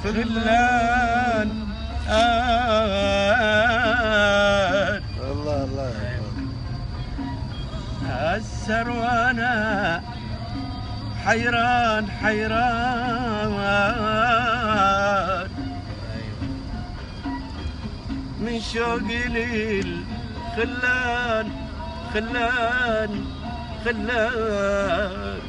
خلان الله الله أسر وأنا حيران حيران من شوقي للخلان خلان خلان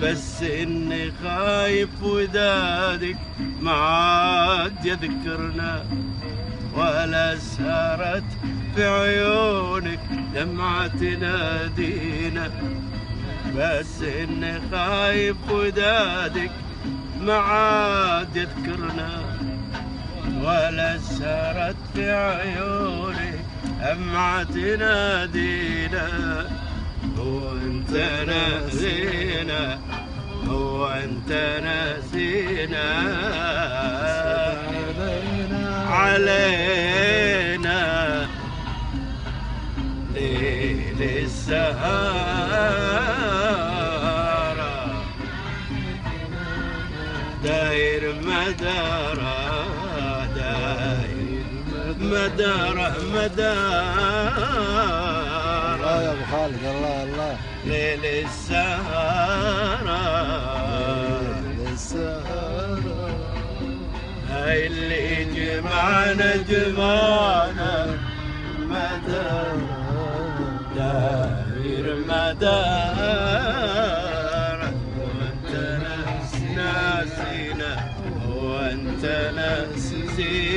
بس إني خايف ودادك ما عاد يذكرنا ولا سهرت في عيونك دمعة تنادينا بس إني خايف ودادك ما عاد يذكرنا ولا سهرت في عيونك دمعة تنادينا هو أنت ناسينا هو أنت ناسينا علينا ليل السهارة داير مدارة داير مدارة مدارة يا ابو خالد الله الله ليل السهارة هاي اللي جمعنا جمعنا مدار داير مدار وانت ناسينا وانت ناسينا